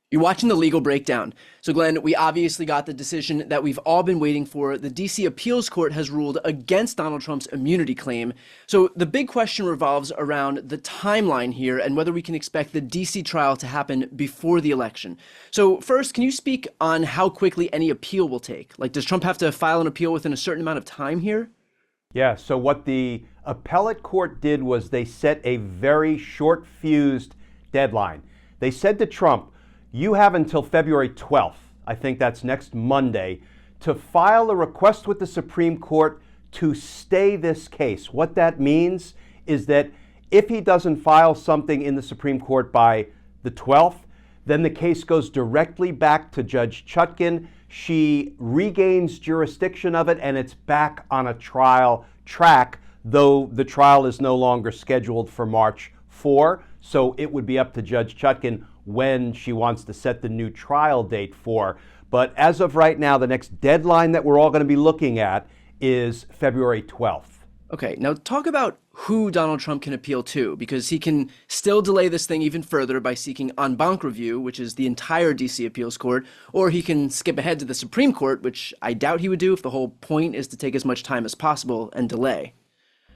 You're watching the legal breakdown. So, Glenn, we obviously got the decision that we've all been waiting for. The DC Appeals Court has ruled against Donald Trump's immunity claim. So, the big question revolves around the timeline here and whether we can expect the DC trial to happen before the election. So, first, can you speak on how quickly any appeal will take? Like, does Trump have to file an appeal within a certain amount of time here? Yeah, so what the appellate court did was they set a very short fused deadline. They said to Trump, you have until February 12th, I think that's next Monday, to file a request with the Supreme Court to stay this case. What that means is that if he doesn't file something in the Supreme Court by the 12th, then the case goes directly back to Judge Chutkan. She regains jurisdiction of it, and it's back on a trial track, though the trial is no longer scheduled for March 4. So it would be up to Judge Chutkan when she wants to set the new trial date for. But as of right now, the next deadline that we're all going to be looking at is February 12th. Okay, now talk about who Donald Trump can appeal to, because he can still delay this thing even further by seeking en banc review, which is the entire DC appeals court, or he can skip ahead to the Supreme Court, which I doubt he would do if the whole point is to take as much time as possible and delay.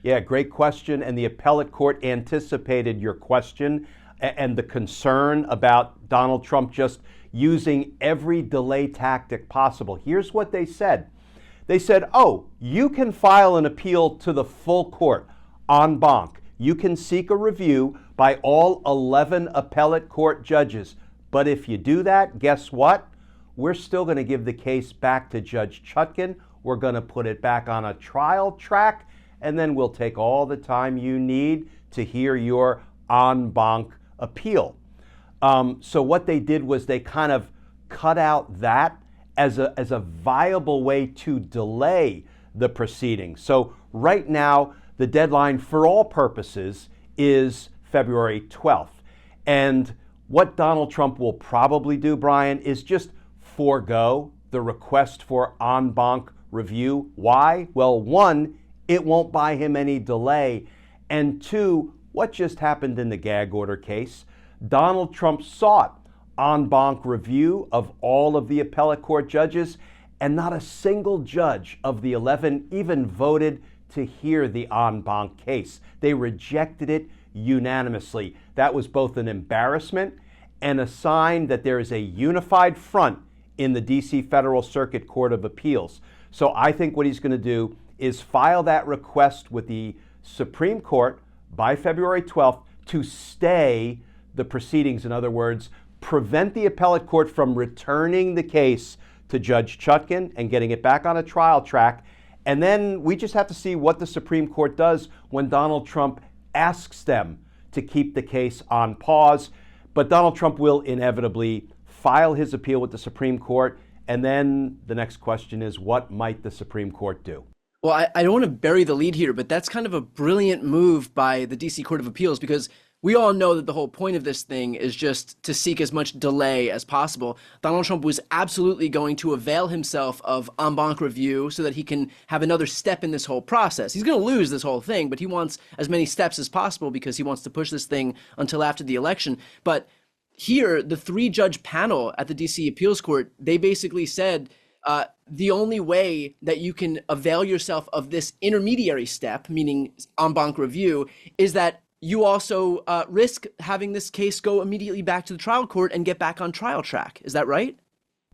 Yeah, great question. And the appellate court anticipated your question and the concern about Donald Trump just using every delay tactic possible. Here's what they said. They said, oh, you can file an appeal to the full court, en banc. You can seek a review by all 11 appellate court judges. But if you do that, guess what? We're still going to give the case back to Judge Chutkan. We're going to put it back on a trial track, and then we'll take all the time you need to hear your en banc appeal. So what they did was they kind of cut out that as a viable way to delay the proceedings. So right now, the deadline for all purposes is February 12th. And what Donald Trump will probably do, Brian, is just forego the request for en banc review. Why? Well, one, it won't buy him any delay. And two, what just happened in the gag order case? Donald Trump sought en banc review of all of the appellate court judges, and not a single judge of the 11 even voted to hear the en banc case. They rejected it unanimously. That was both an embarrassment and a sign that there is a unified front in the DC Federal Circuit Court of Appeals. So I think what he's going to do is file that request with the Supreme Court by February 12th to stay the proceedings. In other words, prevent the appellate court from returning the case to Judge Chutkan and getting it back on a trial track. And then we just have to see what the Supreme Court does when Donald Trump asks them to keep the case on pause. But Donald Trump will inevitably file his appeal with the Supreme Court. And then the next question is, what might the Supreme Court do? Well, I don't want to bury the lead here, but that's kind of a brilliant move by the DC Court of Appeals, because we all know that the whole point of this thing is just to seek as much delay as possible. Donald Trump was absolutely going to avail himself of en banc review so that he can have another step in this whole process. He's going to lose this whole thing, but he wants as many steps as possible because he wants to push this thing until after the election. But here, the three-judge panel at the DC Appeals Court, they basically said, the only way that you can avail yourself of this intermediary step, meaning en banc review, is that you also risk having this case go immediately back to the trial court and get back on trial track. Is that right?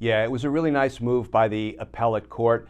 Yeah, it was a really nice move by the appellate court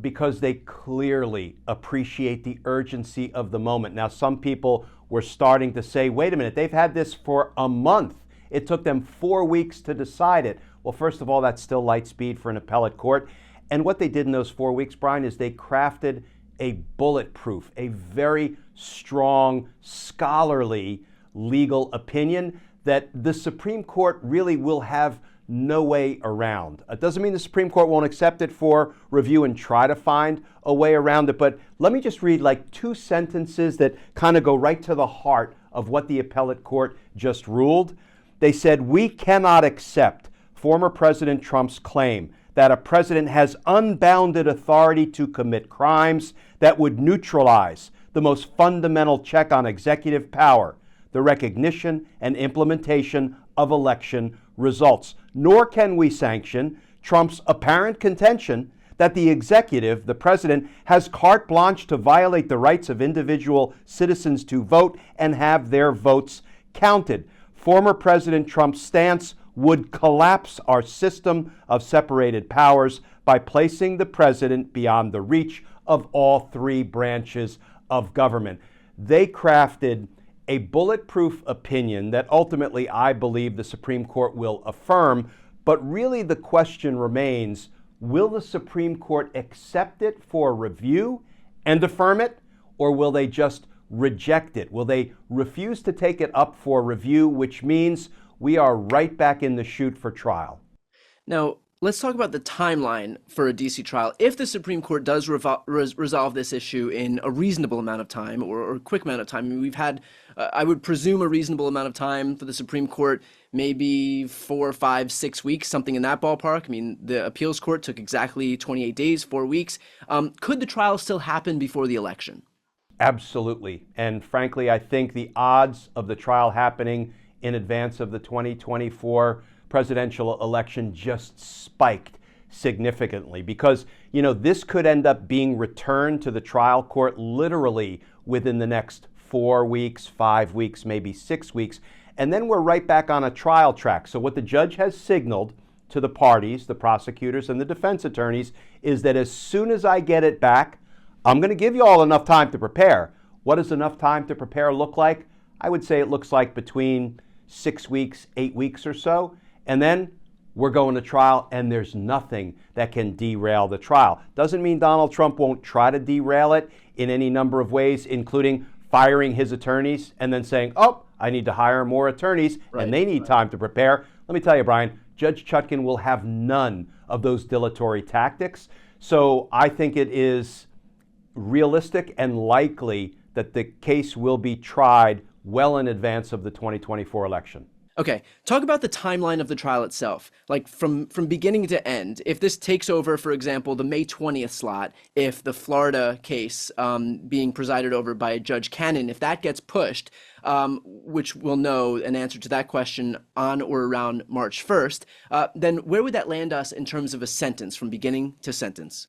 because they clearly appreciate the urgency of the moment. Now, some people were starting to say, wait a minute, they've had this for a month. It took them 4 weeks to decide it. Well, first of all, that's still light speed for an appellate court. And what they did in those 4 weeks, Brian, is they crafted a bulletproof, a very strong, scholarly legal opinion that the Supreme Court really will have no way around. It doesn't mean the Supreme Court won't accept it for review and try to find a way around it, but let me just read like 2 sentences that kind of go right to the heart of what the appellate court just ruled. They said, we cannot accept former President Trump's claim that a president has unbounded authority to commit crimes that would neutralize the most fundamental check on executive power, the recognition and implementation of election results. Nor can we sanction Trump's apparent contention that the executive, the president, has carte blanche to violate the rights of individual citizens to vote and have their votes counted. Former President Trump's stance would collapse our system of separated powers by placing the president beyond the reach of all three branches of government. They crafted a bulletproof opinion that ultimately I believe the Supreme Court will affirm, but really the question remains, will the Supreme Court accept it for review and affirm it, or will they just reject it? Will they refuse to take it up for review, which means we are right back in the chute for trial? Now, let's talk about the timeline for a DC trial. If the Supreme Court does resolve this issue in a reasonable amount of time or a quick amount of time, I mean, we've had, I would presume, a reasonable amount of time for the Supreme Court, maybe 4, 5, 6 weeks, something in that ballpark. I mean, the appeals court took exactly 28 days, 4 weeks. Could the trial still happen before the election? Absolutely. And frankly, I think the odds of the trial happening in advance of the 2024 presidential election just spiked significantly because, this could end up being returned to the trial court literally within the next 4 weeks, 5 weeks, maybe 6 weeks. And then we're right back on a trial track. So what the judge has signaled to the parties, the prosecutors and the defense attorneys, is that as soon as I get it back, I'm going to give you all enough time to prepare. What does enough time to prepare look like? I would say it looks like between 6 weeks, 8 weeks or so. And then we're going to trial, and there's nothing that can derail the trial. Doesn't mean Donald Trump won't try to derail it in any number of ways, including firing his attorneys and then saying, oh, I need to hire more attorneys, and they need time to prepare. Let me tell you, Brian, Judge Chutkan will have none of those dilatory tactics. So I think it is realistic and likely that the case will be tried well in advance of the 2024 election. Okay, talk about the timeline of the trial itself, like from beginning to end. If this takes over, for example, the May 20th slot, if the Florida case being presided over by Judge Cannon, if that gets pushed, which we'll know an answer to that question on or around March 1st, then where would that land us in terms of a sentence from beginning to sentence?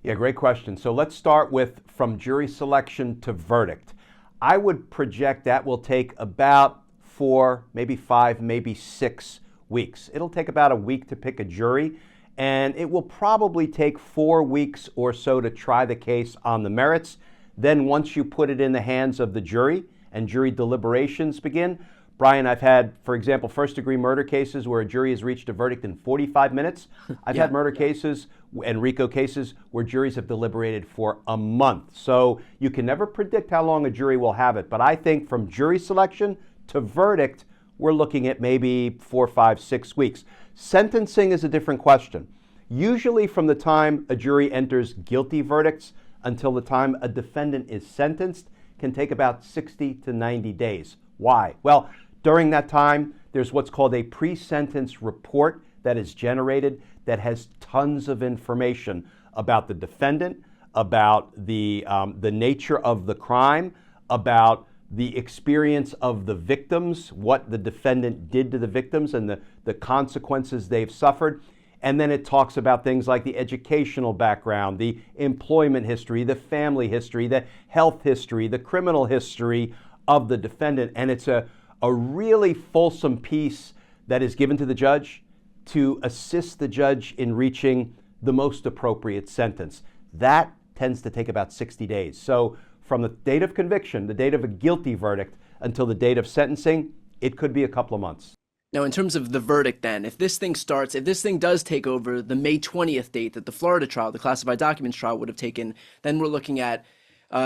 Yeah, great question. So let's start with from jury selection to verdict. I would project that will take about 4, maybe 5, maybe 6 weeks. It'll take about a week to pick a jury, and it will probably take 4 weeks or so to try the case on the merits. Then once you put it in the hands of the jury and jury deliberations begin, Brian, I've had, for example, first-degree murder cases where a jury has reached a verdict in 45 minutes. I've had murder cases and RICO cases where juries have deliberated for a month. So you can never predict how long a jury will have it. But I think from jury selection to verdict, we're looking at maybe 4, 5, 6 weeks. Sentencing is a different question. Usually from the time a jury enters guilty verdicts until the time a defendant is sentenced can take about 60 to 90 days. Why? Well, during that time, there's what's called a pre-sentence report that is generated that has tons of information about the defendant, about the nature of the crime, about the experience of the victims, what the defendant did to the victims and the consequences they've suffered. And then it talks about things like the educational background, the employment history, the family history, the health history, the criminal history of the defendant. And it's a really fulsome piece that is given to the judge to assist the judge in reaching the most appropriate sentence. That tends to take about 60 days. So from the date of conviction, the date of a guilty verdict, until the date of sentencing, it could be a couple of months. Now, in terms of the verdict then, if this thing does take over the May 20th date that the Florida trial, the classified documents trial would have taken, then we're looking at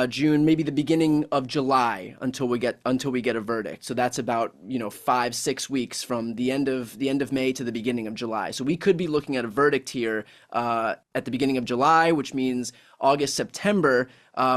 June, maybe the beginning of July until we get a verdict. So that's about 5, 6 weeks from the end of May to the beginning of July. So we could be looking at a verdict here at the beginning of July, which means August, September.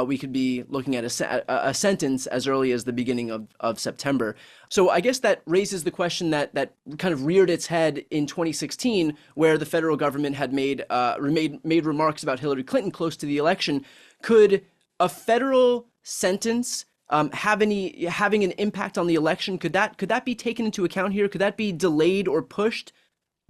We could be looking at a sentence as early as the beginning of September. So I guess that raises the question that kind of reared its head in 2016, where the federal government had made remarks about Hillary Clinton close to the election. Could a federal sentence having an impact on the election? Could that be taken into account here? Could that be delayed or pushed?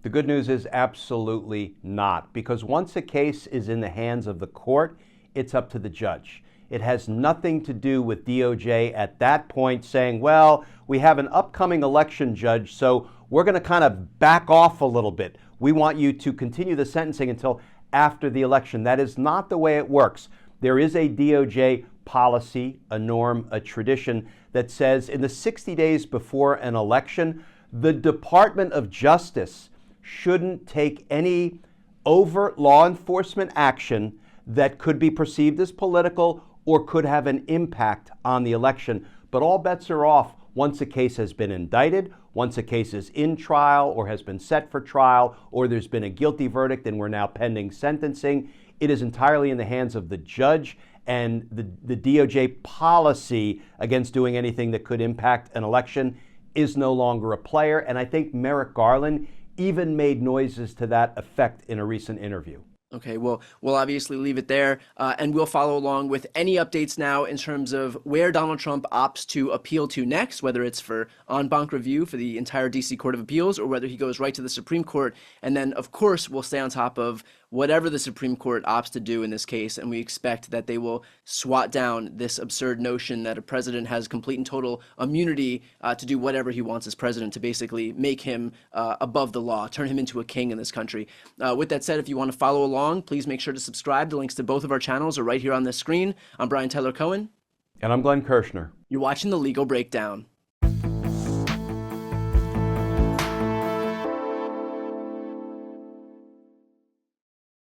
The good news is absolutely not, because once a case is in the hands of the court, it's up to the judge. It has nothing to do with DOJ at that point saying, well, we have an upcoming election, judge, so we're going to kind of back off a little bit. We want you to continue the sentencing until after the election. That is not the way it works. There is a DOJ policy, a norm, a tradition that says in the 60 days before an election, the Department of Justice shouldn't take any overt law enforcement action that could be perceived as political or could have an impact on the election. But all bets are off once a case has been indicted, once a case is in trial or has been set for trial, or there's been a guilty verdict and we're now pending sentencing. It is entirely in the hands of the judge, and the DOJ policy against doing anything that could impact an election is no longer a player. And I think Merrick Garland even made noises to that effect in a recent interview. Okay, well, we'll obviously leave it there, and we'll follow along with any updates now in terms of where Donald Trump opts to appeal to next, whether it's for en banc review for the entire D.C. Court of Appeals or whether he goes right to the Supreme Court. And then, of course, we'll stay on top of whatever the Supreme Court opts to do in this case, and we expect that they will swat down this absurd notion that a president has complete and total immunity to do whatever he wants as president, to basically make him above the law, turn him into a king in this country. With that said, if you want to follow along, please make sure to subscribe. The links to both of our channels are right here on this screen. I'm Brian Tyler Cohen. And I'm Glenn Kirshner. You're watching The Legal Breakdown.